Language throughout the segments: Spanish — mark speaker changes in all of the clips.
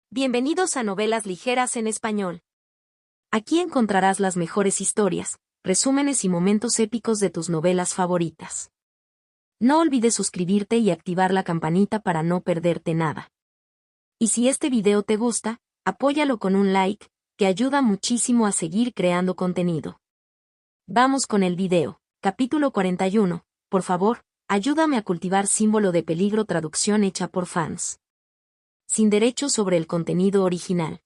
Speaker 1: Bienvenidos a Novelas Ligeras en Español. Aquí encontrarás las mejores historias, resúmenes y momentos épicos de tus novelas favoritas. No olvides suscribirte y activar la campanita para no perderte nada. Y si este video te gusta, apóyalo con un like, que ayuda muchísimo a seguir creando contenido. Vamos con el video. Capítulo 41. Por favor, ayúdame a cultivar símbolo de peligro, traducción hecha por fans. Sin derechos sobre el contenido original.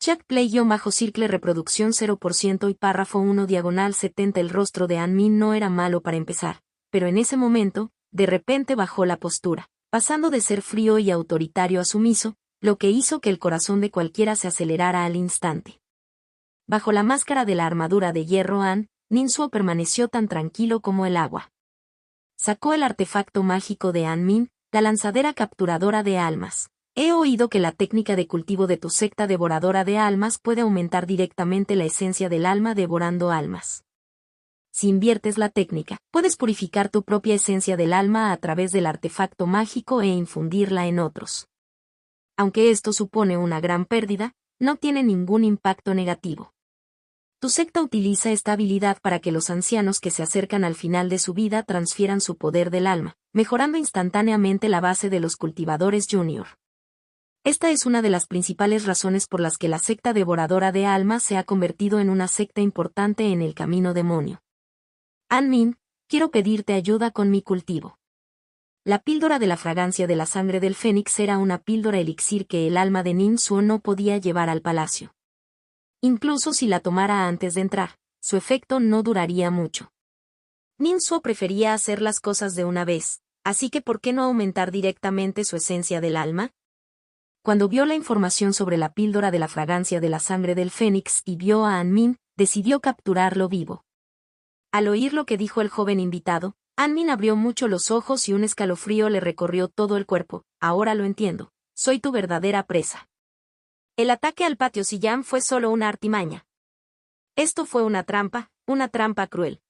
Speaker 1: Check play-circle reproducción 0% y párrafo 1/70. El rostro de An-min no era malo para empezar, pero en ese momento, de repente bajó la postura, pasando de ser frío y autoritario a sumiso, lo que hizo que el corazón de cualquiera se acelerara al instante. Bajo la máscara de la armadura de hierro Nin-suo permaneció tan tranquilo como el agua. Sacó el artefacto mágico de An-min, la lanzadera capturadora de almas. He oído que la técnica de cultivo de tu secta devoradora de almas puede aumentar directamente la esencia del alma devorando almas. Si inviertes la técnica, puedes purificar tu propia esencia del alma a través del artefacto mágico e infundirla en otros. Aunque esto supone una gran pérdida, no tiene ningún impacto negativo. Tu secta utiliza esta habilidad para que los ancianos que se acercan al final de su vida transfieran su poder del alma, mejorando instantáneamente la base de los cultivadores junior. Esta es una de las principales razones por las que la secta devoradora de almas se ha convertido en una secta importante en el camino demonio. An-min, quiero pedirte ayuda con mi cultivo. La píldora de la fragancia de la sangre del fénix era una píldora elixir que el alma de Nin-suo no podía llevar al palacio. Incluso si la tomara antes de entrar, su efecto no duraría mucho. Nin-suo prefería hacer las cosas de una vez, así que ¿por qué no aumentar directamente su esencia del alma? Cuando vio la información sobre la píldora de la fragancia de la sangre del fénix y vio a An-min, decidió capturarlo vivo. Al oír lo que dijo el joven invitado, An-min abrió mucho los ojos y un escalofrío le recorrió todo el cuerpo. Ahora lo entiendo. Soy tu verdadera presa. El ataque al patio Sillam fue solo una artimaña. Esto fue una trampa cruel.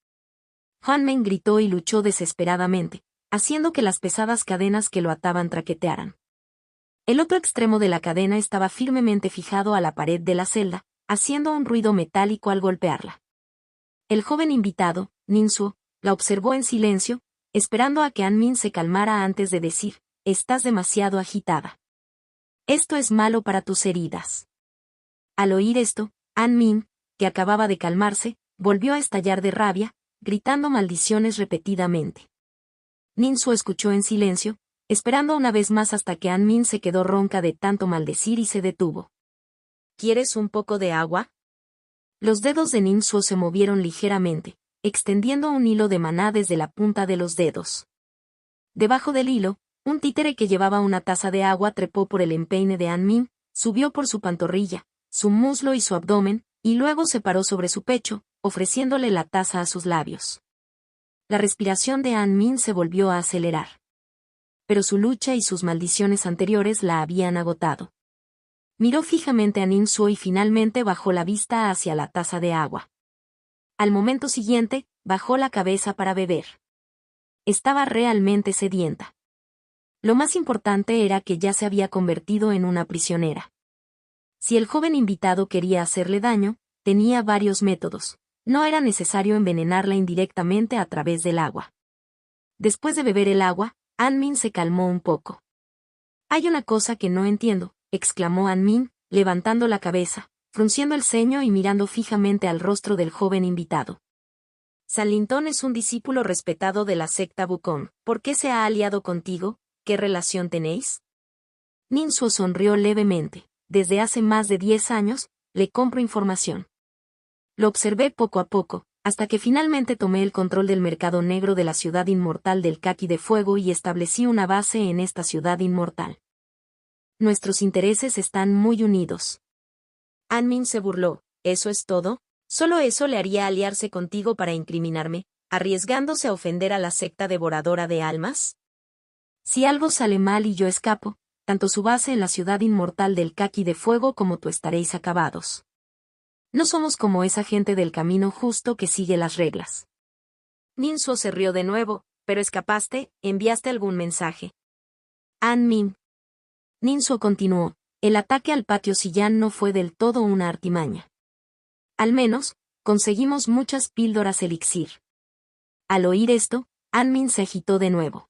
Speaker 1: Han-min gritó y luchó desesperadamente, haciendo que las pesadas cadenas que lo ataban traquetearan. El otro extremo de la cadena estaba firmemente fijado a la pared de la celda, haciendo un ruido metálico al golpearla. El joven invitado, Nin-suo, la observó en silencio, esperando a que An-min se calmara antes de decir, «Estás demasiado agitada. Esto es malo para tus heridas». Al oír esto, An-min, que acababa de calmarse, volvió a estallar de rabia, gritando maldiciones repetidamente. Nin-suo escuchó en silencio, esperando una vez más hasta que An-min se quedó ronca de tanto maldecir y se detuvo. «¿Quieres un poco de agua?» Los dedos de Nin-suo se movieron ligeramente, extendiendo un hilo de maná desde la punta de los dedos. Debajo del hilo, un títere que llevaba una taza de agua trepó por el empeine de An-min, subió por su pantorrilla, su muslo y su abdomen, y luego se paró sobre su pecho, ofreciéndole la taza a sus labios. La respiración de An-min se volvió a acelerar. Pero su lucha y sus maldiciones anteriores la habían agotado. Miró fijamente a Nin-suo y finalmente bajó la vista hacia la taza de agua. Al momento siguiente, bajó la cabeza para beber. Estaba realmente sedienta. Lo más importante era que ya se había convertido en una prisionera. Si el joven invitado quería hacerle daño, tenía varios métodos. No era necesario envenenarla indirectamente a través del agua. Después de beber el agua, An-min se calmó un poco. «Hay una cosa que no entiendo», exclamó An-min, levantando la cabeza, frunciendo el ceño y mirando fijamente al rostro del joven invitado. «San Lintón es un discípulo respetado de la secta Wukong. ¿Por qué se ha aliado contigo? ¿Qué relación tenéis?» Nin-suo sonrió levemente. «Desde hace más de 10 años, le compro información. Lo observé poco a poco, hasta que finalmente tomé el control del mercado negro de la ciudad inmortal del Kaki de Fuego y establecí una base en esta ciudad inmortal. Nuestros intereses están muy unidos». An-min se burló. «¿Eso es todo? ¿Solo eso le haría aliarse contigo para incriminarme, arriesgándose a ofender a la secta devoradora de almas? Si algo sale mal y yo escapo, tanto su base en la ciudad inmortal del Kaki de Fuego como tú estaréis acabados. No somos como esa gente del camino justo que sigue las reglas». Nin-suo se rió de nuevo. «Pero escapaste, ¿enviaste algún mensaje?» An-min. Nin-suo continuó. el ataque al patio Sillán no fue del todo una artimaña. Al menos, conseguimos muchas píldoras elixir. Al oír esto, An-min se agitó de nuevo.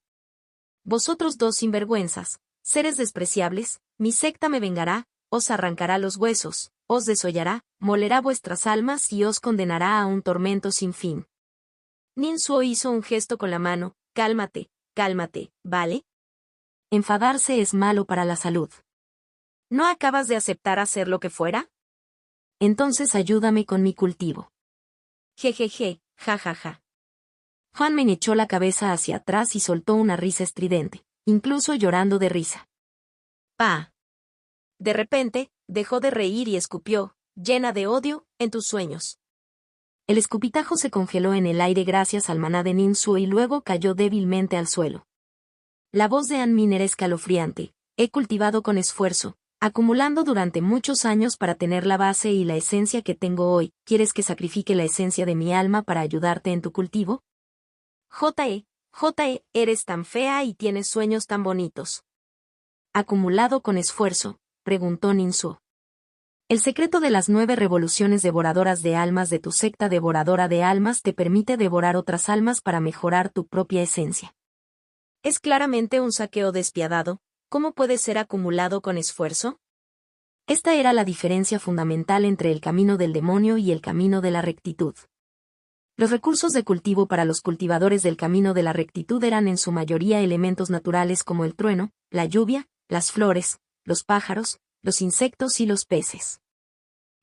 Speaker 1: Vosotros dos sinvergüenzas, seres despreciables, mi secta me vengará, os arrancará los huesos, os desollará, molerá vuestras almas y os condenará a un tormento sin fin. Ninsuo hizo un gesto con la mano, cálmate, cálmate, ¿vale? Enfadarse es malo para la salud. ¿No acabas de aceptar hacer lo que fuera? Entonces ayúdame con mi cultivo. Jejeje, jajaja. Han-min echó la cabeza hacia atrás y soltó una risa estridente, incluso llorando de risa. ¡Pah! De repente, dejó de reír y escupió, llena de odio, en tus sueños. El escupitajo se congeló en el aire gracias al maná de Ninsuo y luego cayó débilmente al suelo. La voz de An-min era escalofriante. He cultivado con esfuerzo, acumulando durante muchos años para tener la base y la esencia que tengo hoy. ¿Quieres que sacrifique la esencia de mi alma para ayudarte en tu cultivo? J.E., eres tan fea y tienes sueños tan bonitos. ¿Acumulado con esfuerzo?, preguntó Ninsuo. El secreto de las 9 revoluciones devoradoras de almas de tu secta devoradora de almas te permite devorar otras almas para mejorar tu propia esencia. Es claramente un saqueo despiadado. ¿Cómo puede ser acumulado con esfuerzo? Esta era la diferencia fundamental entre el camino del demonio y el camino de la rectitud. Los recursos de cultivo para los cultivadores del camino de la rectitud eran en su mayoría elementos naturales como el trueno, la lluvia, las flores, los pájaros, los insectos y los peces.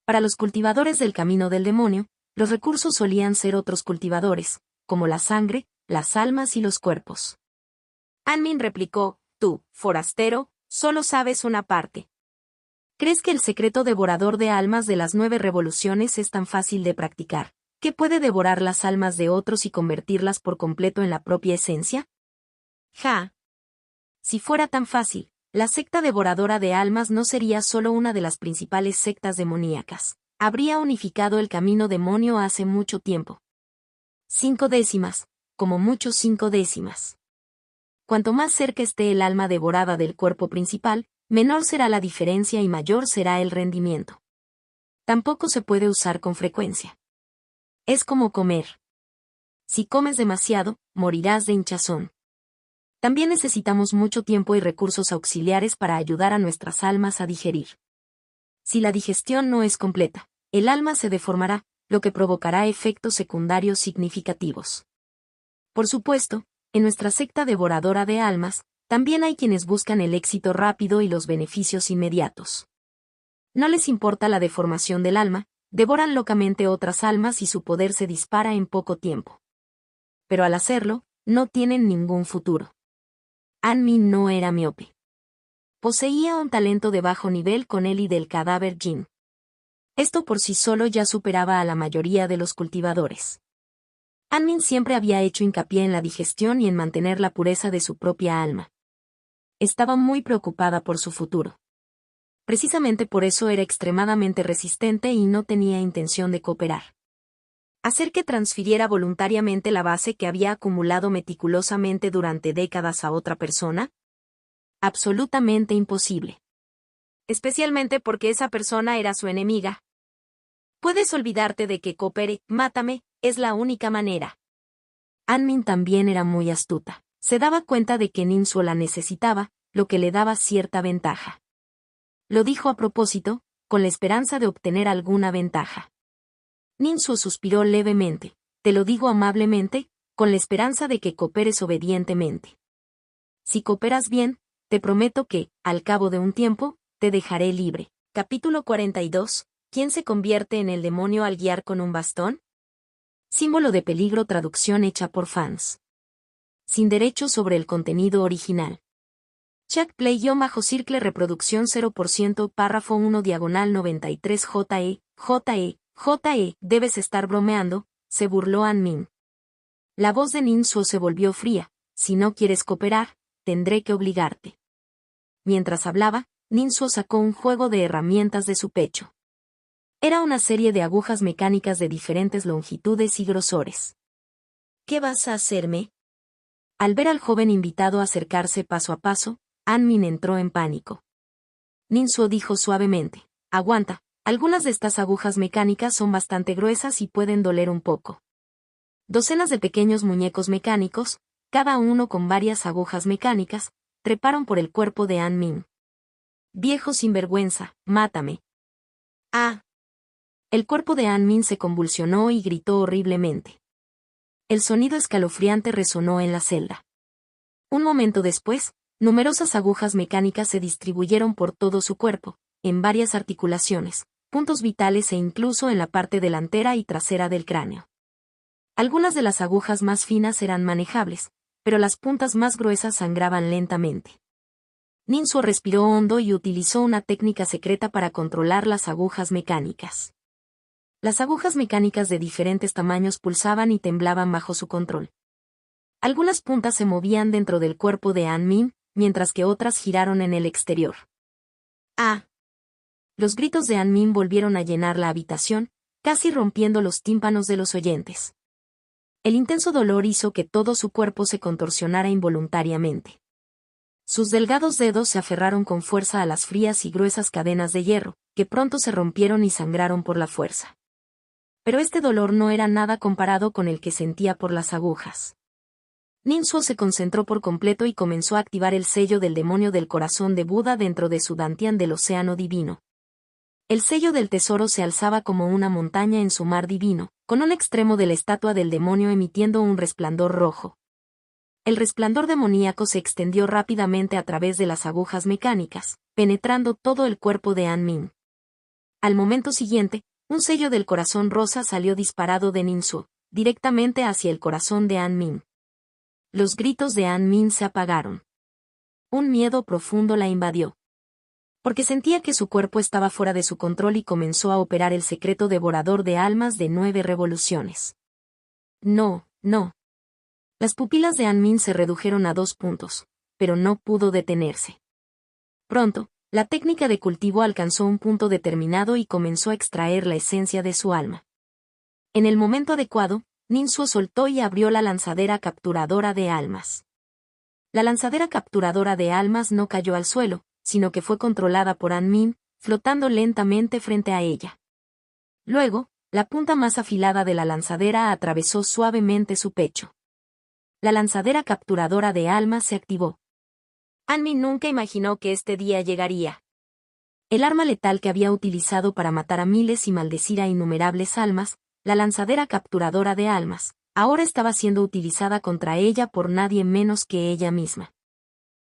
Speaker 1: Para los cultivadores del camino del demonio, los recursos solían ser otros cultivadores, como la sangre, las almas y los cuerpos. An-min replicó, tú, forastero, solo sabes una parte. ¿Crees que el secreto devorador de almas de las 9 revoluciones es tan fácil de practicar, que puede devorar las almas de otros y convertirlas por completo en la propia esencia? Ja. Si fuera tan fácil, la secta devoradora de almas no sería solo una de las principales sectas demoníacas. Habría unificado el camino demonio hace mucho tiempo. 5 décimas, como mucho 5 décimas. Cuanto más cerca esté el alma devorada del cuerpo principal, menor será la diferencia y mayor será el rendimiento. Tampoco se puede usar con frecuencia. Es como comer. Si comes demasiado, morirás de hinchazón. También necesitamos mucho tiempo y recursos auxiliares para ayudar a nuestras almas a digerir. Si la digestión no es completa, el alma se deformará, lo que provocará efectos secundarios significativos. Por supuesto, en nuestra secta devoradora de almas, también hay quienes buscan el éxito rápido y los beneficios inmediatos. No les importa la deformación del alma, devoran locamente otras almas y su poder se dispara en poco tiempo. Pero al hacerlo, no tienen ningún futuro. An-min no era miope. Poseía un talento de bajo nivel con él y del cadáver Jin. Esto por sí solo ya superaba a la mayoría de los cultivadores. An-min siempre había hecho hincapié en la digestión y en mantener la pureza de su propia alma. Estaba muy preocupada por su futuro. Precisamente por eso era extremadamente resistente y no tenía intención de cooperar. Hacer que transfiriera voluntariamente la base que había acumulado meticulosamente durante décadas a otra persona? Absolutamente imposible. Especialmente porque esa persona era su enemiga. Puedes olvidarte de que coopere, mátame, es la única manera. An-min también era muy astuta. Se daba cuenta de que Ninsuo la necesitaba, lo que le daba cierta ventaja. Lo dijo a propósito, con la esperanza de obtener alguna ventaja. Ninsuo suspiró levemente. Te lo digo amablemente, con la esperanza de que cooperes obedientemente. Si cooperas bien, te prometo que, al cabo de un tiempo, te dejaré libre. Capítulo 42. ¿Quién se convierte en el demonio al guiar con un bastón? Símbolo de peligro. Traducción hecha por fans. Sin derechos sobre el contenido original. Chuck Play-Circle reproducción 0%. Párrafo 1 diagonal 93 JE, debes estar bromeando, se burló An-min. La voz de Ninsuo se volvió fría. Si no quieres cooperar, tendré que obligarte. Mientras hablaba, Ninsuo sacó un juego de herramientas de su pecho. Era una serie de agujas mecánicas de diferentes longitudes y grosores. ¿Qué vas a hacerme? Al ver al joven invitado acercarse paso a paso, An-min entró en pánico. Ninsuo dijo suavemente. Aguanta, algunas de estas agujas mecánicas son bastante gruesas y pueden doler un poco. Docenas de pequeños muñecos mecánicos, cada uno con varias agujas mecánicas, treparon por el cuerpo de An Min. Viejo sinvergüenza, mátame. ¡Ah! El cuerpo de An Min se convulsionó y gritó horriblemente. El sonido escalofriante resonó en la celda. Un momento después, numerosas agujas mecánicas se distribuyeron por todo su cuerpo, en varias articulaciones, puntos vitales e incluso en la parte delantera y trasera del cráneo. Algunas de las agujas más finas eran manejables, pero las puntas más gruesas sangraban lentamente. Ninsuo respiró hondo y utilizó una técnica secreta para controlar las agujas mecánicas. Las agujas mecánicas de diferentes tamaños pulsaban y temblaban bajo su control. Algunas puntas se movían dentro del cuerpo de An Min, mientras que otras giraron en el exterior. ¡Ah! Los gritos de An Min volvieron a llenar la habitación, casi rompiendo los tímpanos de los oyentes. El intenso dolor hizo que todo su cuerpo se contorsionara involuntariamente. Sus delgados dedos se aferraron con fuerza a las frías y gruesas cadenas de hierro, que pronto se rompieron y sangraron por la fuerza. Pero este dolor no era nada comparado con el que sentía por las agujas. Ninsuo se concentró por completo y comenzó a activar el sello del demonio del corazón de Buda dentro de su dantian del océano divino. El sello del tesoro se alzaba como una montaña en su mar divino, con un extremo de la estatua del demonio emitiendo un resplandor rojo. El resplandor demoníaco se extendió rápidamente a través de las agujas mecánicas, penetrando todo el cuerpo de An Min. Al momento siguiente, un sello del corazón rosa salió disparado de Ninsuo, directamente hacia el corazón de An Min. Los gritos de An Min se apagaron. Un miedo profundo la invadió. Porque sentía que su cuerpo estaba fuera de su control y comenzó a operar el secreto devorador de almas de 9 revoluciones. No, no. Las pupilas de An Min se redujeron a 2 puntos, pero no pudo detenerse. Pronto, la técnica de cultivo alcanzó un punto determinado y comenzó a extraer la esencia de su alma. En el momento adecuado, Ninsuo soltó y abrió la lanzadera capturadora de almas. La lanzadera capturadora de almas no cayó al suelo, sino que fue controlada por An Min, flotando lentamente frente a ella. Luego, la punta más afilada de la lanzadera atravesó suavemente su pecho. La lanzadera capturadora de almas se activó. An Min nunca imaginó que este día llegaría. El arma letal que había utilizado para matar a miles y maldecir a innumerables almas, la lanzadera capturadora de almas, ahora estaba siendo utilizada contra ella por nadie menos que ella misma.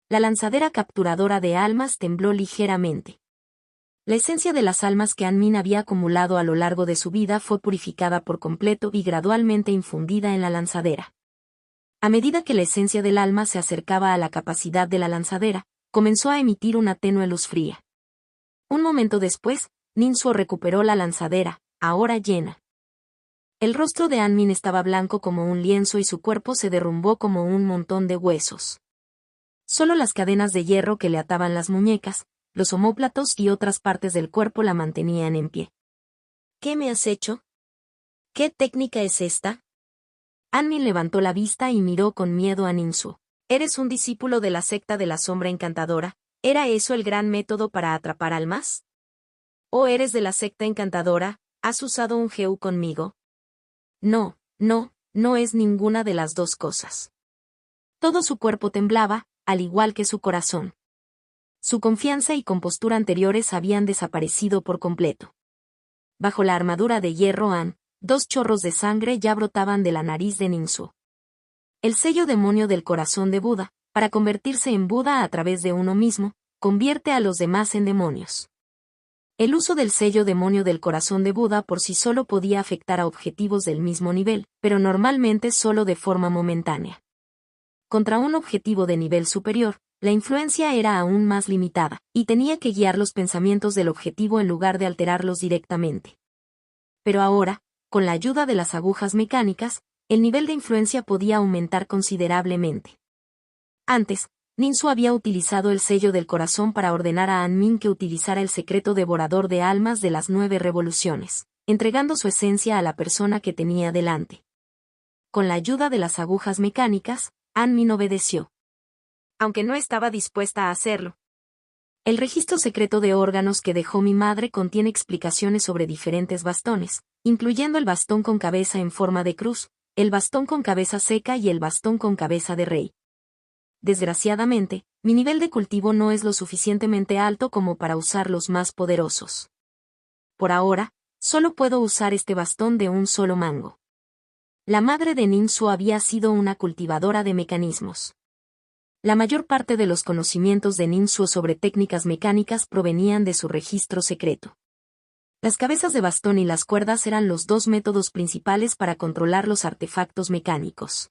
Speaker 1: La lanzadera capturadora de almas tembló ligeramente. La esencia de las almas que An Min había acumulado a lo largo de su vida fue purificada por completo y gradualmente infundida en la lanzadera. A medida que la esencia del alma se acercaba a la capacidad de la lanzadera, comenzó a emitir una tenue luz fría. Un momento después, Ninsuo recuperó la lanzadera, ahora llena. El rostro de An Min estaba blanco como un lienzo y su cuerpo se derrumbó como un montón de huesos. Solo las cadenas de hierro que le ataban las muñecas, los omóplatos y otras partes del cuerpo la mantenían en pie. ¿Qué me has hecho? ¿Qué técnica es esta? An Min levantó la vista y miró con miedo a Ninsuo. ¿Eres un discípulo de la secta de la sombra encantadora? ¿Era eso el gran método para atrapar almas? ¿O eres de la secta encantadora? ¿Has usado un Geu conmigo? No, no, no es ninguna de las dos cosas. Todo su cuerpo temblaba, al igual que su corazón. Su confianza y compostura anteriores habían desaparecido por completo. Bajo la armadura de hierro An, 2 chorros de sangre ya brotaban de la nariz de Ninsuo. El sello demonio del corazón de Buda, para convertirse en Buda a través de uno mismo, convierte a los demás en demonios. El uso del sello demonio del corazón de Buda por sí solo podía afectar a objetivos del mismo nivel, pero normalmente solo de forma momentánea. Contra un objetivo de nivel superior, la influencia era aún más limitada, y tenía que guiar los pensamientos del objetivo en lugar de alterarlos directamente. Pero ahora, con la ayuda de las agujas mecánicas, el nivel de influencia podía aumentar considerablemente. Antes, Ninsuo había utilizado el sello del corazón para ordenar a An Min que utilizara el secreto devorador de almas de las 9 revoluciones, entregando su esencia a la persona que tenía delante. Con la ayuda de las agujas mecánicas, An Min obedeció. Aunque no estaba dispuesta a hacerlo. El registro secreto de órganos que dejó mi madre contiene explicaciones sobre diferentes bastones, incluyendo el bastón con cabeza en forma de cruz, el bastón con cabeza seca y el bastón con cabeza de rey. Desgraciadamente, mi nivel de cultivo no es lo suficientemente alto como para usar los más poderosos. Por ahora, solo puedo usar este bastón de un solo mango. La madre de Ninsu había sido una cultivadora de mecanismos. La mayor parte de los conocimientos de Ninsu sobre técnicas mecánicas provenían de su registro secreto. Las cabezas de bastón y las cuerdas eran los dos métodos principales para controlar los artefactos mecánicos.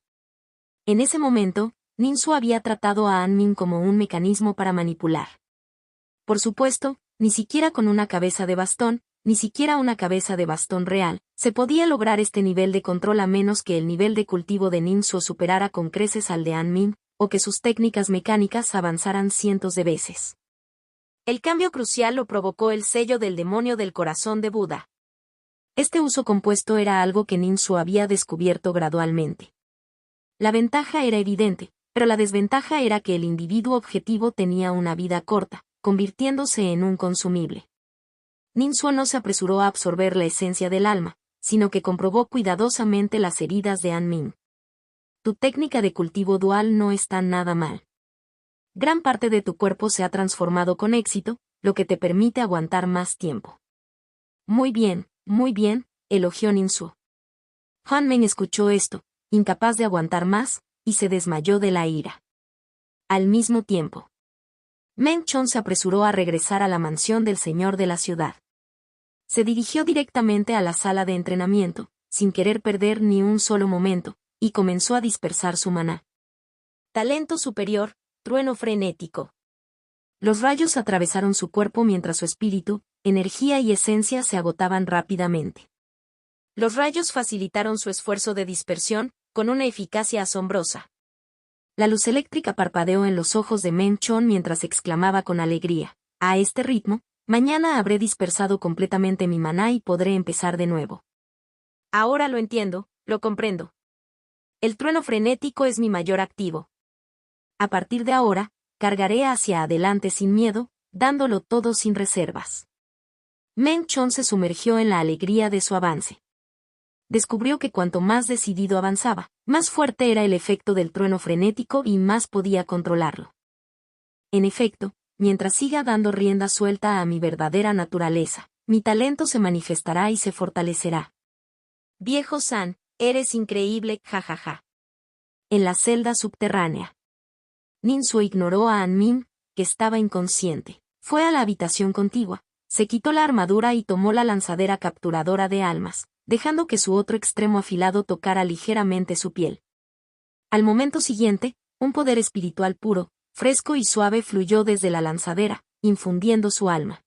Speaker 1: En ese momento, Ninsu había tratado a Anmin como un mecanismo para manipular. Por supuesto, ni siquiera con una cabeza de bastón, ni siquiera una cabeza de bastón real, se podía lograr este nivel de control a menos que el nivel de cultivo de Ninsu superara con creces al de Anmin, o que sus técnicas mecánicas avanzaran cientos de veces. El cambio crucial lo provocó el sello del demonio del corazón de Buda. Este uso compuesto era algo que Ninsu había descubierto gradualmente. La ventaja era evidente, pero la desventaja era que el individuo objetivo tenía una vida corta, convirtiéndose en un consumible. Ninsu no se apresuró a absorber la esencia del alma, sino que comprobó cuidadosamente las heridas de Anmin. Tu técnica de cultivo dual no está nada mal. Gran parte de tu cuerpo se ha transformado con éxito, lo que te permite aguantar más tiempo. Muy bien, elogió Ninsu. Hanmen escuchó esto, incapaz de aguantar más, y se desmayó de la ira. Al mismo tiempo, Meng Chon se apresuró a regresar a la mansión del señor de la ciudad. Se dirigió directamente a la sala de entrenamiento, sin querer perder ni un solo momento, y comenzó a dispersar su maná. Talento superior, trueno frenético. Los rayos atravesaron su cuerpo mientras su espíritu, energía y esencia se agotaban rápidamente. Los rayos facilitaron su esfuerzo de dispersión, con una eficacia asombrosa. La luz eléctrica parpadeó en los ojos de Meng Chon mientras exclamaba con alegría: a este ritmo, mañana habré dispersado completamente mi maná y podré empezar de nuevo. Ahora lo entiendo, lo comprendo. El trueno frenético es mi mayor activo. A partir de ahora, cargaré hacia adelante sin miedo, dándolo todo sin reservas. Meng Chon se sumergió en la alegría de su avance. Descubrió que cuanto más decidido avanzaba, más fuerte era el efecto del trueno frenético y más podía controlarlo. En efecto, mientras siga dando rienda suelta a mi verdadera naturaleza, mi talento se manifestará y se fortalecerá. Viejo San, eres increíble, jajaja. En la celda subterránea. Ninsu ignoró a Anmin, que estaba inconsciente. Fue a la habitación contigua, se quitó la armadura y tomó la lanzadera capturadora de almas, dejando que su otro extremo afilado tocara ligeramente su piel. Al momento siguiente, un poder espiritual puro, fresco y suave fluyó desde la lanzadera, infundiendo su alma.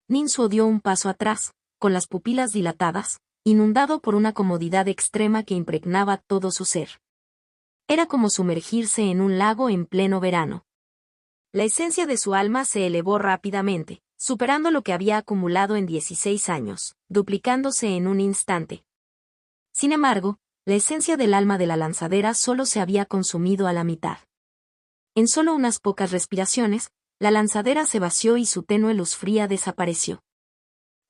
Speaker 1: Ninsu dio un paso atrás, con las pupilas dilatadas, inundado por una comodidad extrema que impregnaba todo su ser. Era como sumergirse en un lago en pleno verano. La esencia de su alma se elevó rápidamente, superando lo que había acumulado en 16 años, duplicándose en un instante. Sin embargo, la esencia del alma de la lanzadera solo se había consumido a la mitad. En solo unas pocas respiraciones, la lanzadera se vació y su tenue luz fría desapareció.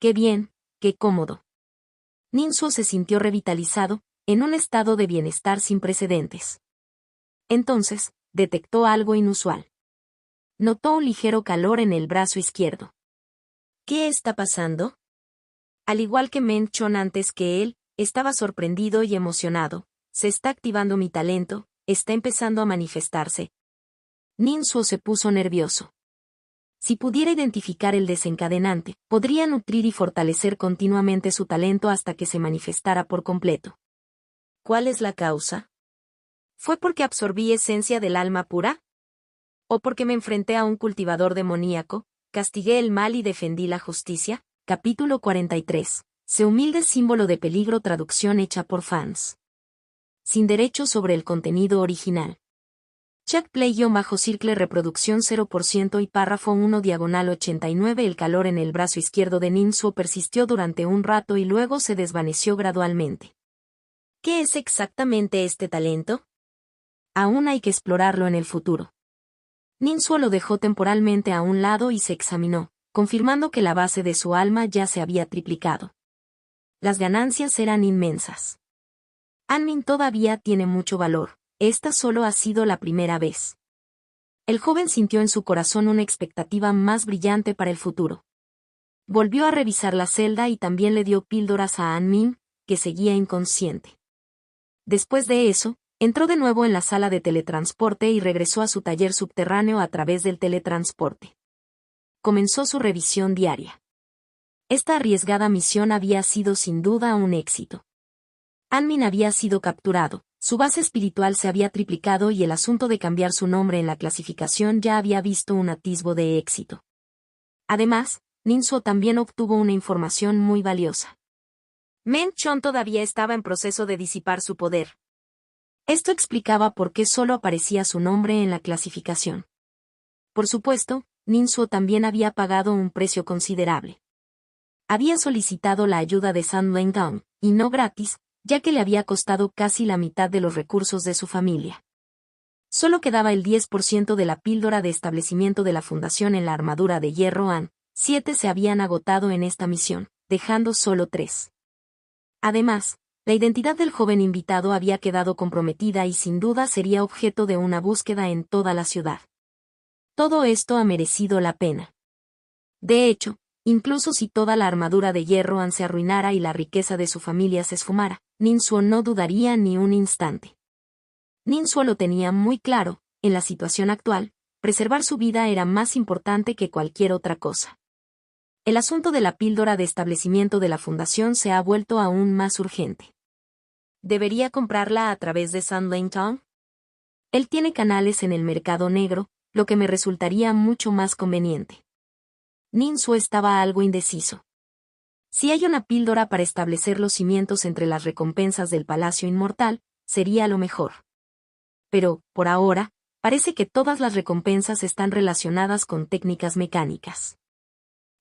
Speaker 1: ¡Qué bien, qué cómodo! Ninsu se sintió revitalizado, en un estado de bienestar sin precedentes. Entonces, detectó algo inusual. Notó un ligero calor en el brazo izquierdo. ¿Qué está pasando? Al igual que Meng Chon antes que él, estaba sorprendido y emocionado. Se está activando mi talento, está empezando a manifestarse. Ninsu se puso nervioso. Si pudiera identificar el desencadenante, podría nutrir y fortalecer continuamente su talento hasta que se manifestara por completo. ¿Cuál es la causa? ¿Fue porque absorbí esencia del alma pura? ¿O porque me enfrenté a un cultivador demoníaco, castigué el mal y defendí la justicia? Capítulo 43. Se humilde símbolo de peligro. Traducción hecha por fans. Sin derechos sobre el contenido original. Chat play-circle reproducción 0% y párrafo 1/89. El calor en el brazo izquierdo de Ninsu persistió durante un rato y luego se desvaneció gradualmente. ¿Qué es exactamente este talento? Aún hay que explorarlo en el futuro. Ninsuo lo dejó temporalmente a un lado y se examinó, confirmando que la base de su alma ya se había triplicado. Las ganancias eran inmensas. Anmin todavía tiene mucho valor, esta solo ha sido la primera vez. El joven sintió en su corazón una expectativa más brillante para el futuro. Volvió a revisar la celda y también le dio píldoras a Anmin, que seguía inconsciente. Después de eso, entró de nuevo en la sala de teletransporte y regresó a su taller subterráneo a través del teletransporte. Comenzó su revisión diaria. Esta arriesgada misión había sido sin duda un éxito. Anmin había sido capturado, su base espiritual se había triplicado y el asunto de cambiar su nombre en la clasificación ya había visto un atisbo de éxito. Además, Ninsuo también obtuvo una información muy valiosa. Men Chon todavía estaba en proceso de disipar su poder. Esto explicaba por qué solo aparecía su nombre en la clasificación. Por supuesto, Ninsuo también había pagado un precio considerable. Había solicitado la ayuda de San Wengang, y no gratis, ya que le había costado casi la mitad de los recursos de su familia. Solo quedaba el 10% de la píldora de establecimiento de la fundación en la armadura de hierro An, 7 se habían agotado en esta misión, dejando solo 3. Además, la identidad del joven invitado había quedado comprometida y sin duda sería objeto de una búsqueda en toda la ciudad. Todo esto ha merecido la pena. De hecho, incluso si toda la armadura de hierro An se arruinara y la riqueza de su familia se esfumara, Ninsuo no dudaría ni un instante. Ninsuo lo tenía muy claro, en la situación actual, preservar su vida era más importante que cualquier otra cosa. El asunto de la píldora de establecimiento de la fundación se ha vuelto aún más urgente. ¿Debería comprarla a través de San Leng-tong? Él tiene canales en el mercado negro, lo que me resultaría mucho más conveniente. Ninsuo estaba algo indeciso. Si hay una píldora para establecer los cimientos entre las recompensas del Palacio Inmortal, sería lo mejor. Pero, por ahora, parece que todas las recompensas están relacionadas con técnicas mecánicas.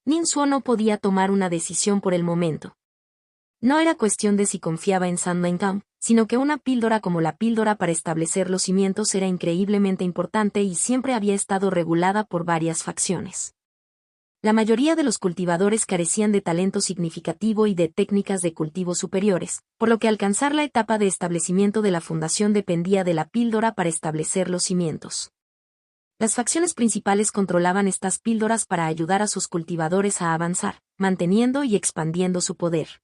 Speaker 1: Ninsuo no podía tomar una decisión por el momento. No era cuestión de si confiaba en San Leng-tong, sino que una píldora como la píldora para establecer los cimientos era increíblemente importante y siempre había estado regulada por varias facciones. La mayoría de los cultivadores carecían de talento significativo y de técnicas de cultivo superiores, por lo que alcanzar la etapa de establecimiento de la fundación dependía de la píldora para establecer los cimientos. Las facciones principales controlaban estas píldoras para ayudar a sus cultivadores a avanzar, manteniendo y expandiendo su poder.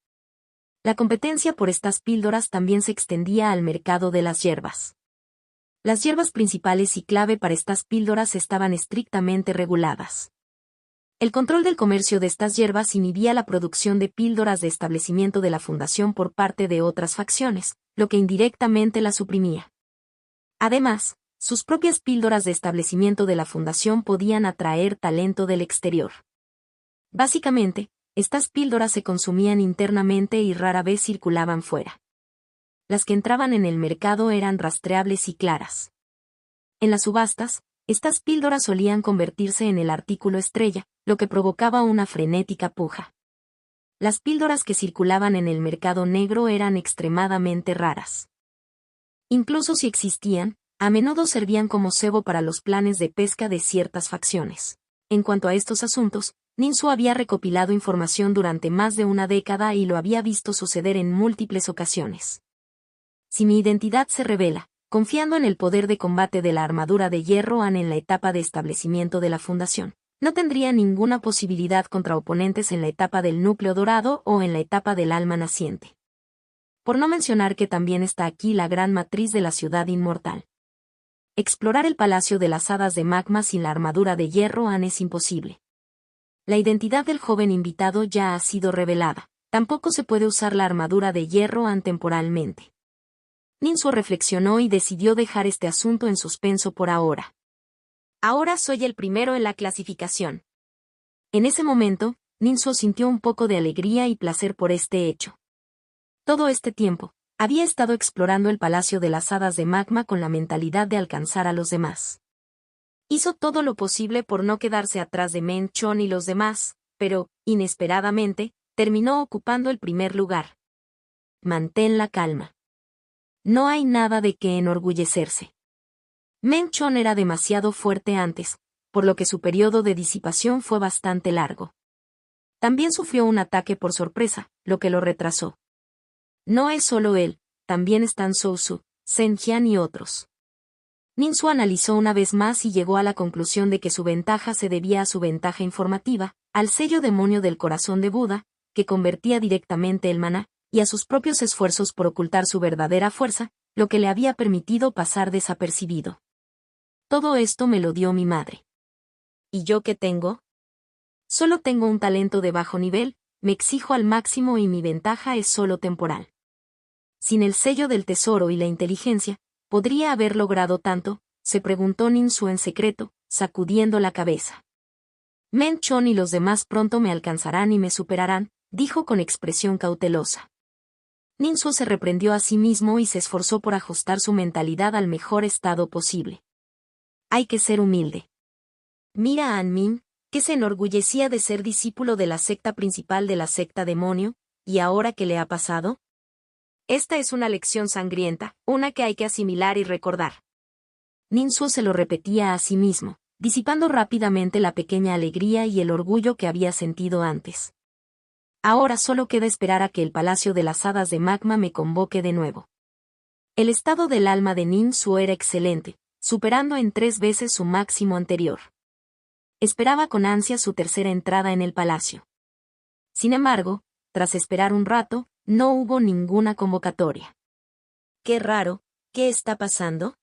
Speaker 1: La competencia por estas píldoras también se extendía al mercado de las hierbas. Las hierbas principales y clave para estas píldoras estaban estrictamente reguladas. El control del comercio de estas hierbas inhibía la producción de píldoras de establecimiento de la fundación por parte de otras facciones, lo que indirectamente la suprimía. Además, sus propias píldoras de establecimiento de la fundación podían atraer talento del exterior. Básicamente, estas píldoras se consumían internamente y rara vez circulaban fuera. Las que entraban en el mercado eran rastreables y claras. En las subastas, estas píldoras solían convertirse en el artículo estrella, lo que provocaba una frenética puja. Las píldoras que circulaban en el mercado negro eran extremadamente raras. Incluso si existían, a menudo servían como cebo para los planes de pesca de ciertas facciones. En cuanto a estos asuntos, Ninsuo había recopilado información durante más de una década y lo había visto suceder en múltiples ocasiones. Si mi identidad se revela, confiando en el poder de combate de la armadura de hierro An en la etapa de establecimiento de la fundación, no tendría ninguna posibilidad contra oponentes en la etapa del núcleo dorado o en la etapa del alma naciente. Por no mencionar que también está aquí la gran matriz de la ciudad inmortal. Explorar el palacio de las hadas de magma sin la armadura de hierro An es imposible. La identidad del joven invitado ya ha sido revelada, tampoco se puede usar la armadura de hierro An temporalmente. Ninsuo reflexionó y decidió dejar este asunto en suspenso por ahora. Ahora soy el primero en la clasificación. En ese momento, Ninsuo sintió un poco de alegría y placer por este hecho. Todo este tiempo, había estado explorando el palacio de las hadas de magma con la mentalidad de alcanzar a los demás. Hizo todo lo posible por no quedarse atrás de Men Chon y los demás, pero, inesperadamente, terminó ocupando el primer lugar. Mantén la calma. No hay nada de qué enorgullecerse. Meng Chon era demasiado fuerte antes, por lo que su periodo de disipación fue bastante largo. También sufrió un ataque por sorpresa, lo que lo retrasó. No es solo él, también están Zhou Su, Zhen Jian y otros. Ninsu analizó una vez más y llegó a la conclusión de que su ventaja se debía a su ventaja informativa, al sello demonio del corazón de Buda, que convertía directamente el maná, y a sus propios esfuerzos por ocultar su verdadera fuerza, lo que le había permitido pasar desapercibido. Todo esto me lo dio mi madre. ¿Y yo qué tengo? Solo tengo un talento de bajo nivel, me exijo al máximo y mi ventaja es solo temporal. Sin el sello del tesoro y la inteligencia, ¿podría haber logrado tanto?, se preguntó Ninsu en secreto, sacudiendo la cabeza. Meng Chon y los demás pronto me alcanzarán y me superarán, dijo con expresión cautelosa. Ninsu se reprendió a sí mismo y se esforzó por ajustar su mentalidad al mejor estado posible. Hay que ser humilde. Mira a An-min, que se enorgullecía de ser discípulo de la secta principal de la secta demonio, ¿y ahora qué le ha pasado? Esta es una lección sangrienta, una que hay que asimilar y recordar. Ninsu se lo repetía a sí mismo, disipando rápidamente la pequeña alegría y el orgullo que había sentido antes. Ahora solo queda esperar a que el Palacio de las Hadas de Magma me convoque de nuevo. El estado del alma de Ninsu era excelente, superando en 3 veces su máximo anterior. Esperaba con ansia su tercera entrada en el palacio. Sin embargo, tras esperar un rato, no hubo ninguna convocatoria. Qué raro, ¿qué está pasando?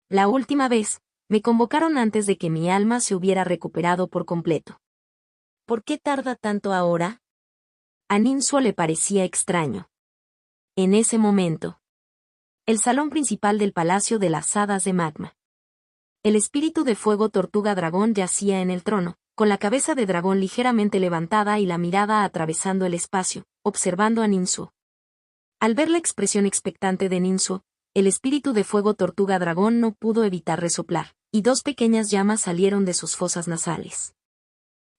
Speaker 1: La última vez, me convocaron antes de que mi alma se hubiera recuperado por completo. ¿Por qué tarda tanto ahora? A Ninsu le parecía extraño. En ese momento, el salón principal del Palacio de las Hadas de Magma. El espíritu de fuego tortuga dragón yacía en el trono, con la cabeza de dragón ligeramente levantada y la mirada atravesando el espacio, observando a Ninsu. Al ver la expresión expectante de Ninsu, el espíritu de fuego tortuga dragón no pudo evitar resoplar, y 2 pequeñas llamas salieron de sus fosas nasales.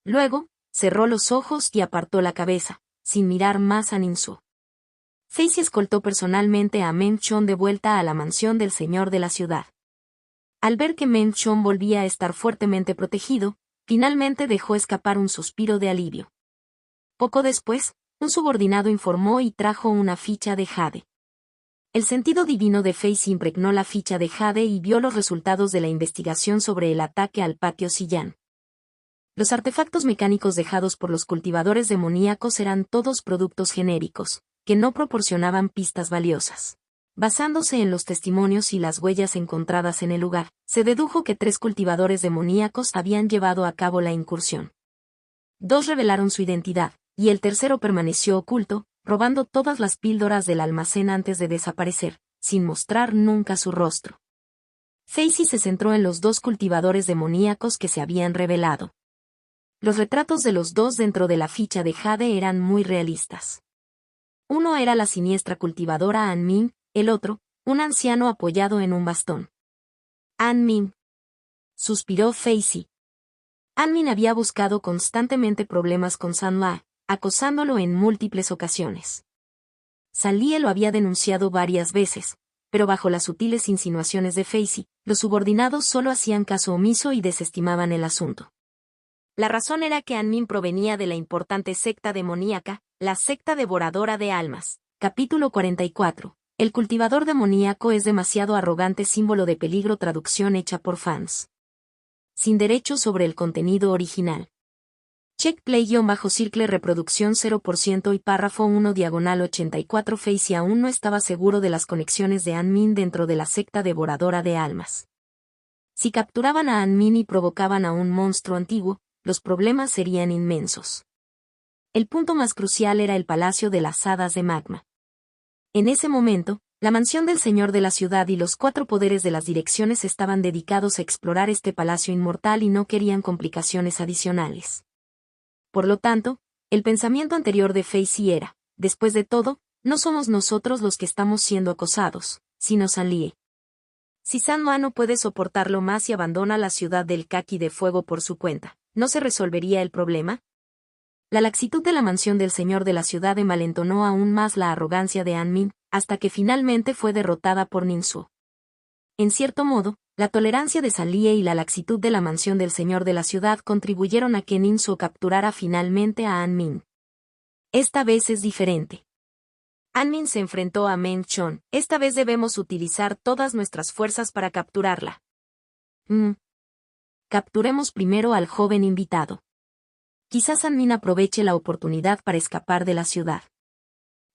Speaker 1: Luego, cerró los ojos y apartó la cabeza, sin mirar más a Ninsu. Fei-Si escoltó personalmente a Meng Chon de vuelta a la mansión del señor de la ciudad. Al ver que Meng Chon volvía a estar fuertemente protegido, finalmente dejó escapar un suspiro de alivio. Poco después, un subordinado informó y trajo una ficha de jade. El sentido divino de Fei-Si impregnó la ficha de jade y vio los resultados de la investigación sobre el ataque al patio Sillán. Los artefactos mecánicos dejados por los cultivadores demoníacos eran todos productos genéricos, que no proporcionaban pistas valiosas. Basándose en los testimonios y las huellas encontradas en el lugar, se dedujo que 3 cultivadores demoníacos habían llevado a cabo la incursión. 2 revelaron su identidad, y el tercero permaneció oculto, robando todas las píldoras del almacén antes de desaparecer, sin mostrar nunca su rostro. Fei-Si se centró en los 2 cultivadores demoníacos que se habían revelado. Los retratos de los 2 dentro de la ficha de jade eran muy realistas. Uno era la siniestra cultivadora An-min, el otro, un anciano apoyado en un bastón. An-min, suspiró Fei-Si. An-min había buscado constantemente problemas con San-la, acosándolo en múltiples ocasiones. San-Lie lo había denunciado varias veces, pero bajo las sutiles insinuaciones de Fei-Si, los subordinados solo hacían caso omiso y desestimaban el asunto. La razón era que An-min provenía de la importante secta demoníaca, la secta devoradora de almas. Capítulo 44. El cultivador demoníaco es demasiado arrogante, símbolo de peligro, traducción hecha por fans. Sin derechos sobre el contenido original. Check play-circle reproducción 0% y párrafo 1 diagonal 84. Fei-Si aún no estaba seguro de las conexiones de An-min dentro de la secta devoradora de almas. Si capturaban a An-min y provocaban a un monstruo antiguo, los problemas serían inmensos. El punto más crucial era el Palacio de las Hadas de Magma. En ese momento, la mansión del señor de la ciudad y los 4 poderes de las direcciones estaban dedicados a explorar este palacio inmortal y no querían complicaciones adicionales. Por lo tanto, el pensamiento anterior de Fei-Si era, después de todo, no somos nosotros los que estamos siendo acosados, sino San-Lie. Si San-Ma no puede soportarlo más y abandona la ciudad del Kaki de fuego por su cuenta, ¿no se resolvería el problema? La laxitud de la mansión del señor de la ciudad envalentonó aún más la arrogancia de An-min, hasta que finalmente fue derrotada por Ninsu. En cierto modo, La tolerancia de Salie y la laxitud de la mansión del señor de la ciudad contribuyeron a que Ninsu capturara finalmente a An-min. Esta vez es diferente. An-min se enfrentó a Meng Chon. Esta vez debemos utilizar todas nuestras fuerzas para capturarla. Capturemos primero al joven invitado. Quizás An-min aproveche la oportunidad para escapar de la ciudad.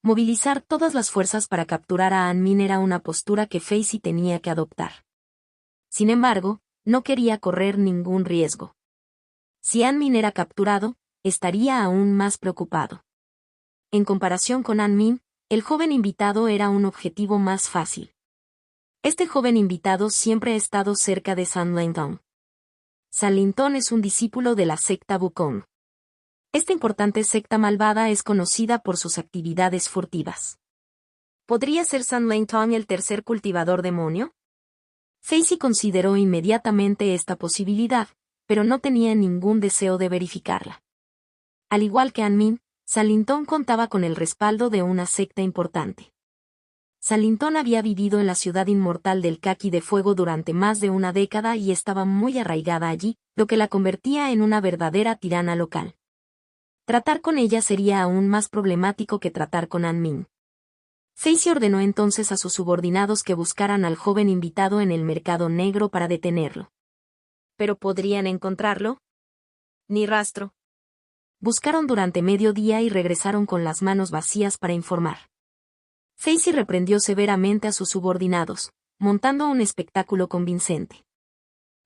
Speaker 1: Movilizar todas las fuerzas para capturar a An-min era una postura que Facey tenía que adoptar. Sin embargo, no quería correr ningún riesgo. Si An-min era capturado, estaría aún más preocupado. En comparación con An-min, el joven invitado era un objetivo más fácil. Este joven invitado siempre ha estado cerca de San Lintong. San Lintong es un discípulo de la secta Wukong. Esta importante secta malvada es conocida por sus actividades furtivas. ¿Podría ser San Lintong el tercer cultivador demonio? Facey consideró inmediatamente esta posibilidad, pero no tenía ningún deseo de verificarla. Al igual que An-min, San Lintong contaba con el respaldo de una secta importante. San Lintong había vivido en la ciudad inmortal del Kaki de Fuego durante más de una década y estaba muy arraigada allí, lo que la convertía en una verdadera tirana local. Tratar con ella sería aún más problemático que tratar con An-min. Facey ordenó entonces a sus subordinados que buscaran al joven invitado en el mercado negro para detenerlo. ¿Pero podrían encontrarlo? Ni rastro. Buscaron durante medio día y regresaron con las manos vacías para informar. Facey reprendió severamente a sus subordinados, montando un espectáculo convincente.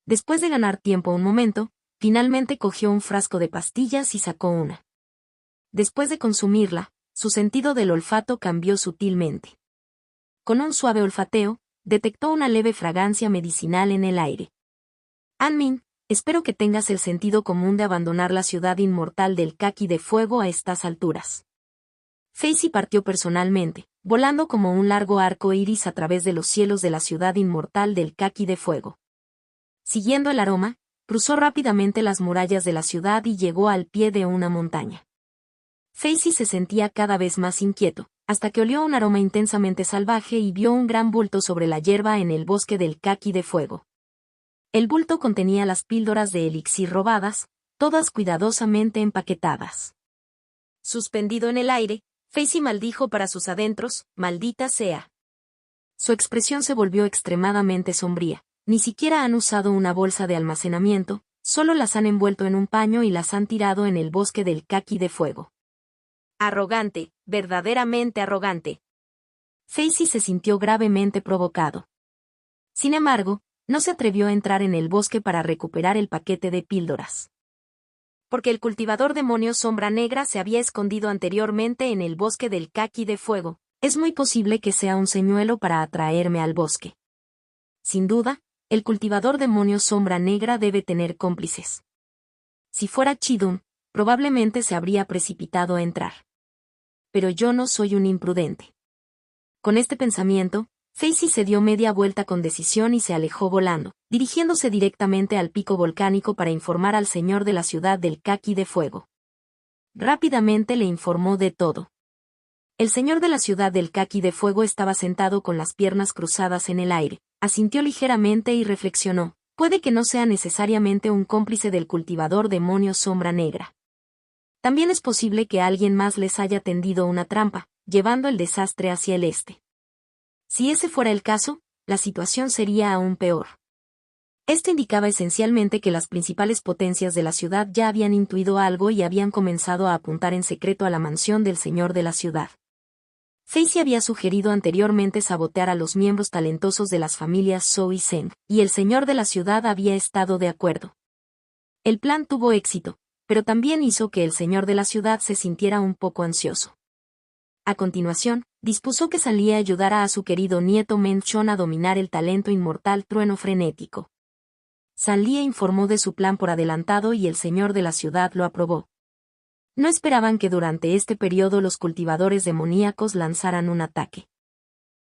Speaker 1: Después de ganar tiempo un momento, finalmente cogió un frasco de pastillas y sacó una. Después de consumirla, su sentido del olfato cambió sutilmente. Con un suave olfateo, detectó una leve fragancia medicinal en el aire. An-min, espero que tengas el sentido común de abandonar la ciudad inmortal del Kaki de Fuego a estas alturas. Facey partió personalmente, volando como un largo arco iris a través de los cielos de la ciudad inmortal del Kaki de Fuego. Siguiendo el aroma, cruzó rápidamente las murallas de la ciudad y llegó al pie de una montaña. Facey se sentía cada vez más inquieto, hasta que olió un aroma intensamente salvaje y vio un gran bulto sobre la hierba en el bosque del Kaki de Fuego. El bulto contenía las píldoras de elixir robadas, todas cuidadosamente empaquetadas. Suspendido en el aire, Facey maldijo para sus adentros, maldita sea. Su expresión se volvió extremadamente sombría. Ni siquiera han usado una bolsa de almacenamiento, solo las han envuelto en un paño y las han tirado en el bosque del Kaki de Fuego. Arrogante, verdaderamente arrogante. Facey se sintió gravemente provocado. Sin embargo, no se atrevió a entrar en el bosque para recuperar el paquete de píldoras. Porque el cultivador demonio Sombra Negra se había escondido anteriormente en el bosque del Kaki de Fuego, es muy posible que sea un señuelo para atraerme al bosque. Sin duda, el cultivador demonio Sombra Negra debe tener cómplices. Si fuera Chidun, probablemente se habría precipitado a entrar. Pero yo no soy un imprudente. Con este pensamiento, Facey se dio media vuelta con decisión y se alejó volando, dirigiéndose directamente al pico volcánico para informar al señor de la ciudad del Kaki de Fuego. Rápidamente le informó de todo. El señor de la ciudad del Kaki de Fuego estaba sentado con las piernas cruzadas en el aire, asintió ligeramente y reflexionó, puede que no sea necesariamente un cómplice del cultivador demonio Sombra Negra. También es posible que alguien más les haya tendido una trampa, llevando el desastre hacia el este. Si ese fuera el caso, la situación sería aún peor. Esto indicaba esencialmente que las principales potencias de la ciudad ya habían intuido algo y habían comenzado a apuntar en secreto a la mansión del señor de la ciudad. Facey había sugerido anteriormente sabotear a los miembros talentosos de las familias Zhou y Zheng, y el señor de la ciudad había estado de acuerdo. El plan tuvo éxito, pero también hizo que el señor de la ciudad se sintiera un poco ansioso. A continuación, dispuso que Salie ayudara a su querido nieto Meng Chon a dominar el talento inmortal trueno frenético. Salie informó de su plan por adelantado y el señor de la ciudad lo aprobó. No esperaban que durante este periodo los cultivadores demoníacos lanzaran un ataque.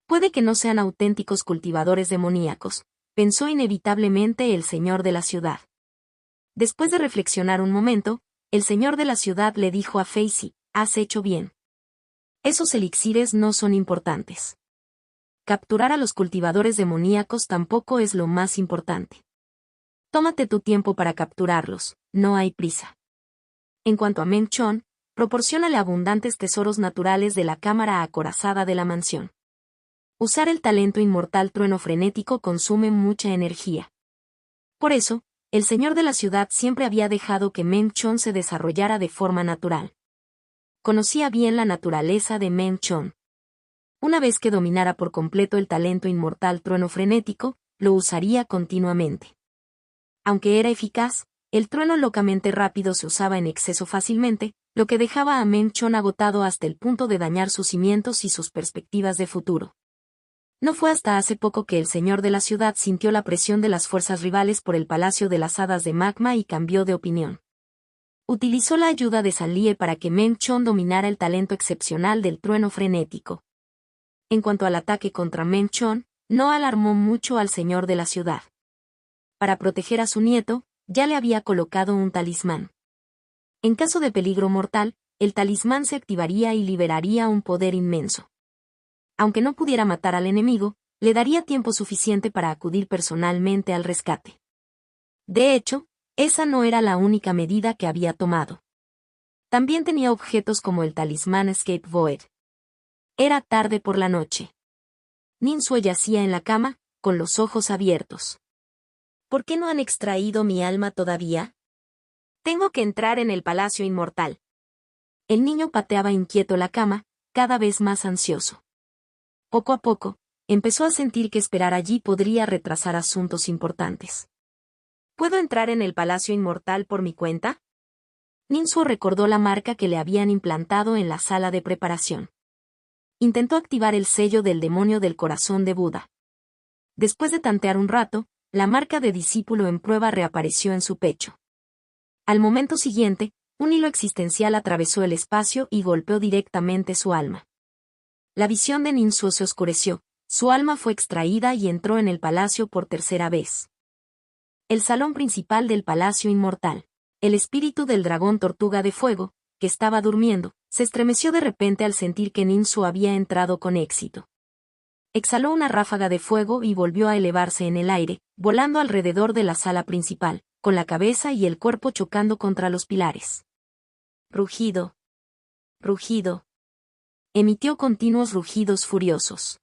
Speaker 1: Puede que no sean auténticos cultivadores demoníacos, pensó inevitablemente el señor de la ciudad. Después de reflexionar un momento, el señor de la ciudad le dijo a Facey, has hecho bien. Esos elixires no son importantes. capturar a los cultivadores demoníacos tampoco es lo más importante. Tómate tu tiempo para capturarlos, no hay prisa. En cuanto a Meng Chon, proporciónale abundantes tesoros naturales de la cámara acorazada de la mansión. Usar el talento inmortal trueno frenético consume mucha energía. Por eso, el señor de la ciudad siempre había dejado que Meng Chon se desarrollara de forma natural. Conocía bien la naturaleza de Meng Chon. Una vez que dominara por completo el talento inmortal trueno frenético, lo usaría continuamente. Aunque era eficaz, el trueno locamente rápido se usaba en exceso fácilmente, lo que dejaba a Meng Chon agotado hasta el punto de dañar sus cimientos y sus perspectivas de futuro. No fue hasta hace poco que el señor de la ciudad sintió la presión de las fuerzas rivales por el Palacio de las Hadas de Magma y cambió de opinión. Utilizó la ayuda de San Lie para que Meng Chon dominara el talento excepcional del trueno frenético. En cuanto al ataque contra Meng Chon, no alarmó mucho al señor de la ciudad. Para proteger a su nieto, ya le había colocado un talismán. En caso de peligro mortal, el talismán se activaría y liberaría un poder inmenso. Aunque no pudiera matar al enemigo, le daría tiempo suficiente para acudir personalmente al rescate. De hecho, esa no era la única medida que había tomado. También tenía objetos como el talismán Escape Void. Era tarde por la noche. Ninsue yacía en la cama, con los ojos abiertos. ¿Por qué no han extraído mi alma todavía? Tengo que entrar en el Palacio Inmortal. El niño pateaba inquieto la cama, cada vez más ansioso. Poco a poco, empezó a sentir que esperar allí podría retrasar asuntos importantes. ¿Puedo entrar en el Palacio Inmortal por mi cuenta? Ninsue recordó la marca que le habían implantado en la sala de preparación. Intentó activar el sello del demonio del corazón de Buda. Después de tantear un rato, la marca de discípulo en prueba reapareció en su pecho. Al momento siguiente, un hilo existencial atravesó el espacio y golpeó directamente su alma. La visión de Ninsue se oscureció, su alma fue extraída y entró en el palacio por tercera vez. El salón principal del Palacio Inmortal. El espíritu del dragón tortuga de fuego, que estaba durmiendo, se estremeció de repente al sentir que Ninsue había entrado con éxito. Exhaló una ráfaga de fuego y volvió a elevarse en el aire, volando alrededor de la sala principal, con la cabeza y el cuerpo chocando contra los pilares. Rugido. Rugido. Emitió continuos rugidos furiosos.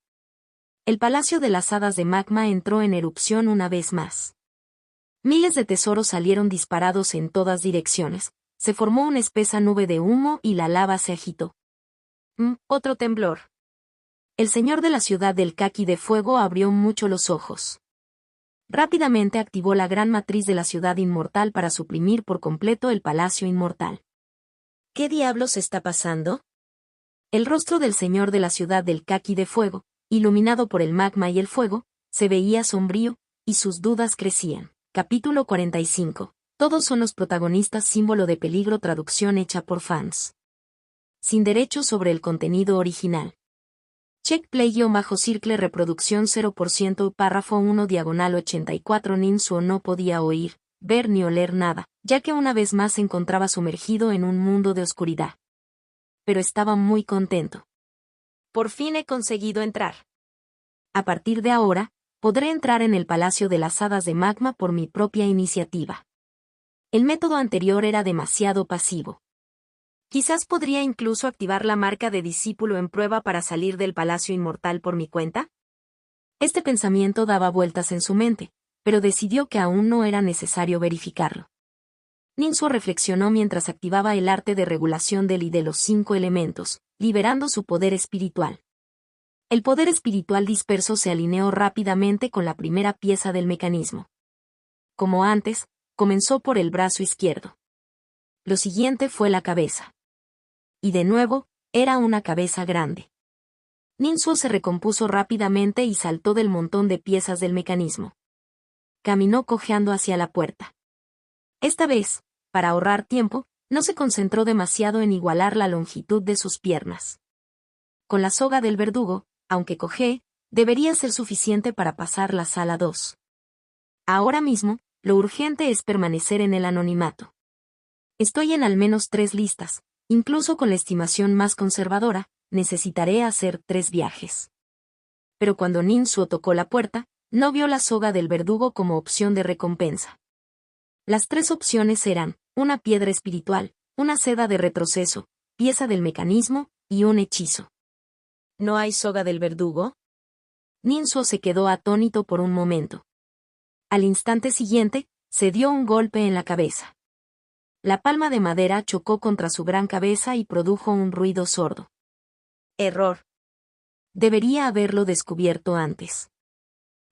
Speaker 1: El Palacio de las Hadas de Magma entró en erupción una vez más. Miles de tesoros salieron disparados en todas direcciones, se formó una espesa nube de humo y la lava se agitó. Otro temblor. El señor de la ciudad del Kaki de Fuego abrió mucho los ojos. Rápidamente activó la gran matriz de la ciudad inmortal para suprimir por completo el Palacio Inmortal. ¿Qué diablos está pasando? El rostro del señor de la ciudad del Kaki de Fuego, iluminado por el magma y el fuego, se veía sombrío, y sus dudas crecían. Capítulo 45. Todos son los protagonistas. Símbolo de peligro. Traducción hecha por fans. Sin derechos sobre el contenido original. Check play-circle reproducción 0%. Párrafo 1 diagonal 84. Ninsue no podía oír, ver ni oler nada, ya que una vez más se encontraba sumergido en un mundo de oscuridad. Pero estaba muy contento. Por fin he conseguido entrar. A partir de ahora, podré entrar en el Palacio de las Hadas de Magma por mi propia iniciativa. El método anterior era demasiado pasivo. Quizás podría incluso activar la marca de discípulo en prueba para salir del Palacio Inmortal por mi cuenta. Este pensamiento daba vueltas en su mente, pero decidió que aún no era necesario verificarlo. Ninsue reflexionó mientras activaba el arte de regulación del y de los 5 elementos, liberando su poder espiritual. El poder espiritual disperso se alineó rápidamente con la primera pieza del mecanismo. Como antes, comenzó por el brazo izquierdo. Lo siguiente fue la cabeza. Y de nuevo, era una cabeza grande. Ninsue se recompuso rápidamente y saltó del montón de piezas del mecanismo. Caminó cojeando hacia la puerta. Esta vez, para ahorrar tiempo, no se concentró demasiado en igualar la longitud de sus piernas. Con la soga del verdugo, aunque cojee, debería ser suficiente para pasar la sala 2. Ahora mismo, lo urgente es permanecer en el anonimato. Estoy en al menos 3 listas, incluso con la estimación más conservadora, necesitaré hacer 3 viajes. pero cuando Nin Suo tocó la puerta, no vio la soga del verdugo como opción de recompensa. Las tres opciones eran, una piedra espiritual, una seda de retroceso, pieza del mecanismo, y un hechizo. ¿No hay soga del verdugo? Nin Suo se quedó atónito por un momento. Al instante siguiente, se dio un golpe en la cabeza. La palma de madera chocó contra su gran cabeza y produjo un ruido sordo. Error. Debería haberlo descubierto antes.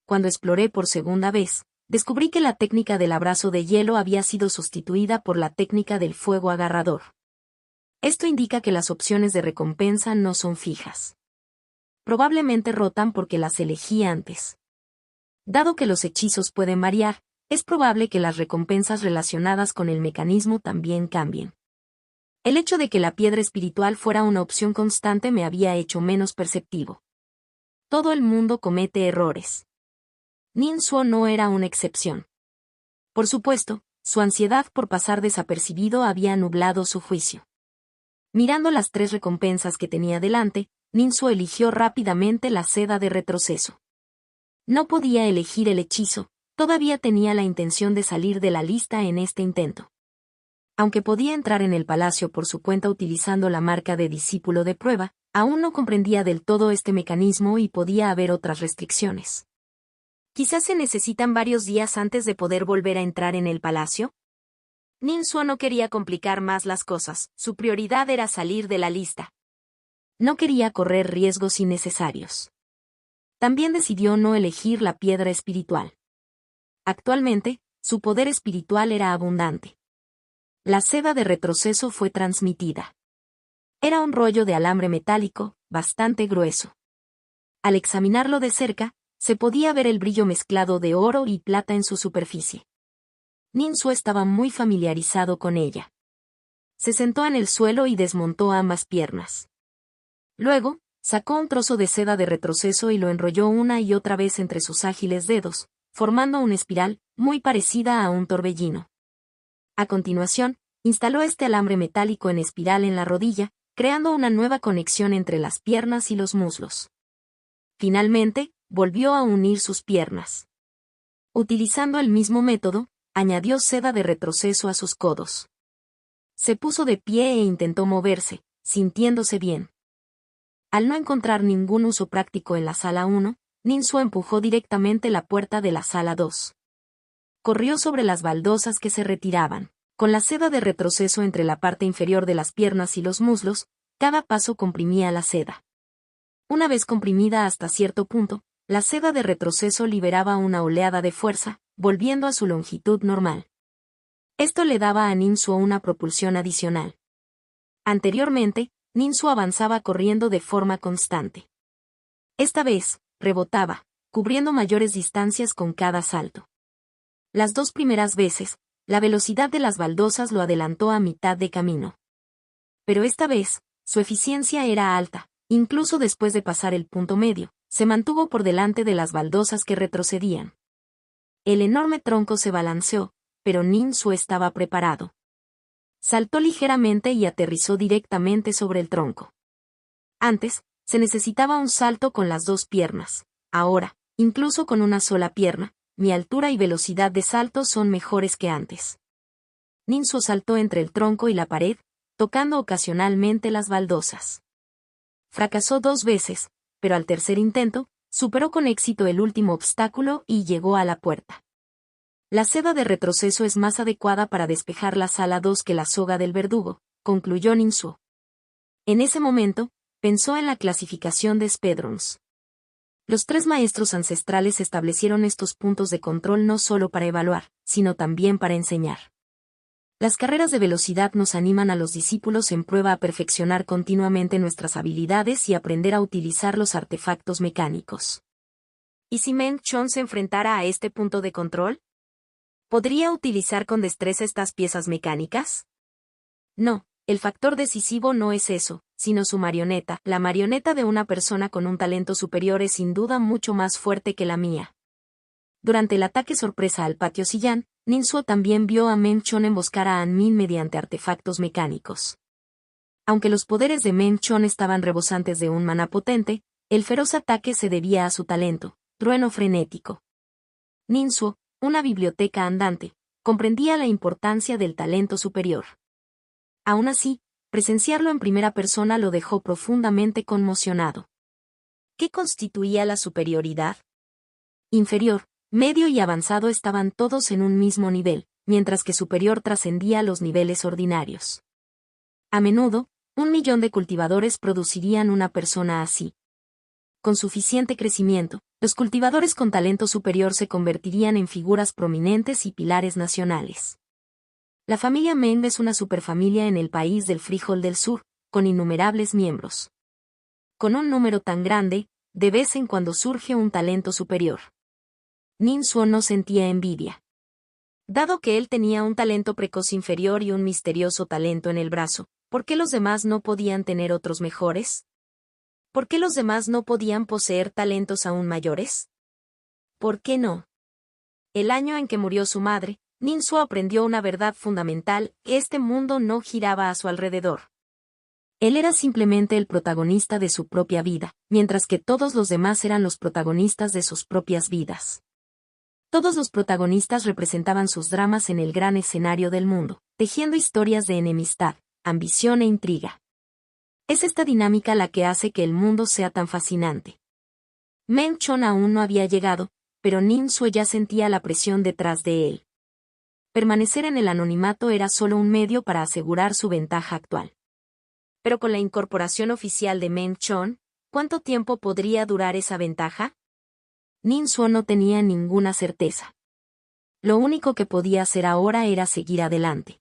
Speaker 1: Cuando exploré por segunda vez, descubrí que la técnica del abrazo de hielo había sido sustituida por la técnica del fuego agarrador. Esto indica que las opciones de recompensa no son fijas. Probablemente rotan porque las elegí antes. Dado que los hechizos pueden variar, es probable que las recompensas relacionadas con el mecanismo también cambien. El hecho de que la piedra espiritual fuera una opción constante me había hecho menos perceptivo. Todo el mundo comete errores. Nin Suo no era una excepción. Por supuesto, su ansiedad por pasar desapercibido había nublado su juicio. Mirando las tres recompensas que tenía delante, Nin Suo eligió rápidamente la seda de retroceso. No podía elegir el hechizo, todavía tenía la intención de salir de la lista en este intento. Aunque podía entrar en el palacio por su cuenta utilizando la marca de discípulo de prueba, aún no comprendía del todo este mecanismo y podía haber otras restricciones. Quizás se necesitan varios días antes de poder volver a entrar en el palacio. Nin Suo no quería complicar más las cosas, su prioridad era salir de la lista. No quería correr riesgos innecesarios. También decidió no elegir la piedra espiritual. Actualmente, su poder espiritual era abundante. La seda de retroceso fue transmitida. Era un rollo de alambre metálico, bastante grueso. Al examinarlo de cerca, se podía ver el brillo mezclado de oro y plata en su superficie. Nin Suo estaba muy familiarizado con ella. Se sentó en el suelo y desmontó ambas piernas. Luego, sacó un trozo de seda de retroceso y lo enrolló una y otra vez entre sus ágiles dedos, formando una espiral, muy parecida a un torbellino. A continuación, instaló este alambre metálico en espiral en la rodilla, creando una nueva conexión entre las piernas y los muslos. Finalmente, volvió a unir sus piernas. Utilizando el mismo método, añadió seda de retroceso a sus codos. Se puso de pie e intentó moverse, sintiéndose bien. Al no encontrar ningún uso práctico en la sala 1, Nin Suo empujó directamente la puerta de la sala 2. Corrió sobre las baldosas que se retiraban. Con la seda de retroceso entre la parte inferior de las piernas y los muslos, cada paso comprimía la seda. Una vez comprimida hasta cierto punto, la seda de retroceso liberaba una oleada de fuerza, volviendo a su longitud normal. Esto le daba a Nin Suo una propulsión adicional. Anteriormente, Nin Suo avanzaba corriendo de forma constante. Esta vez, rebotaba, cubriendo mayores distancias con cada salto. Las dos primeras veces, la velocidad de las baldosas lo adelantó a mitad de camino. Pero esta vez, su eficiencia era alta, incluso después de pasar el punto medio, se mantuvo por delante de las baldosas que retrocedían. El enorme tronco se balanceó, pero Nin Suo estaba preparado. Saltó ligeramente y aterrizó directamente sobre el tronco. Antes, se necesitaba un salto con las dos piernas. Ahora, incluso con una sola pierna, mi altura y velocidad de salto son mejores que antes. Nin Suo saltó entre el tronco y la pared, tocando ocasionalmente las baldosas. Fracasó 2 veces, pero al tercer intento, superó con éxito el último obstáculo y llegó a la puerta. La seda de retroceso es más adecuada para despejar la sala 2 que la soga del verdugo, concluyó Nin Suo. En ese momento, pensó en la clasificación de speedruns. Los 3 maestros ancestrales establecieron estos puntos de control no solo para evaluar, sino también para enseñar. Las carreras de velocidad nos animan a los discípulos en prueba a perfeccionar continuamente nuestras habilidades y aprender a utilizar los artefactos mecánicos. ¿Y si Meng Chon se enfrentara a este punto de control? ¿Podría utilizar con destreza estas piezas mecánicas? No, el factor decisivo no es eso, sino su marioneta. La marioneta de una persona con un talento superior es sin duda mucho más fuerte que la mía. Durante el ataque sorpresa al patio Sillán, Nin Suo también vio a Meng Chon emboscar a An Min mediante artefactos mecánicos. Aunque los poderes de Meng Chon estaban rebosantes de un maná potente, El feroz ataque se debía a su talento, trueno frenético. Ninsuo, una biblioteca andante, comprendía la importancia del talento superior. Aún así, presenciarlo en primera persona lo dejó profundamente conmocionado. ¿Qué constituía la superioridad? Inferior, medio y avanzado estaban todos en un mismo nivel, mientras que superior trascendía los niveles ordinarios. A menudo, 1 millón de cultivadores producirían una persona así. Con suficiente crecimiento, los cultivadores con talento superior se convertirían en figuras prominentes y pilares nacionales. La familia Meng es una superfamilia en el país del frijol del sur, con innumerables miembros. Con un número tan grande, de vez en cuando surge un talento superior. Ninsuo no sentía envidia. Dado que él tenía un talento precoz inferior y un misterioso talento en el brazo, ¿por qué los demás no podían tener otros mejores? ¿Por qué los demás no podían poseer talentos aún mayores? ¿Por qué no? El año en que murió su madre, Ninsuo aprendió una verdad fundamental: este mundo no giraba a su alrededor. Él era simplemente el protagonista de su propia vida, mientras que todos los demás eran los protagonistas de sus propias vidas. Todos los protagonistas representaban sus dramas en el gran escenario del mundo, tejiendo historias de enemistad, ambición e intriga. Es esta dinámica la que hace que el mundo sea tan fascinante. Meng Chon aún no había llegado, pero Ninsuo ya sentía la presión detrás de él. Permanecer en el anonimato era solo un medio para asegurar su ventaja actual. Pero con la incorporación oficial de Meng Chon, ¿cuánto tiempo podría durar esa ventaja? Ninsuo no tenía ninguna certeza. Lo único que podía hacer ahora era seguir adelante.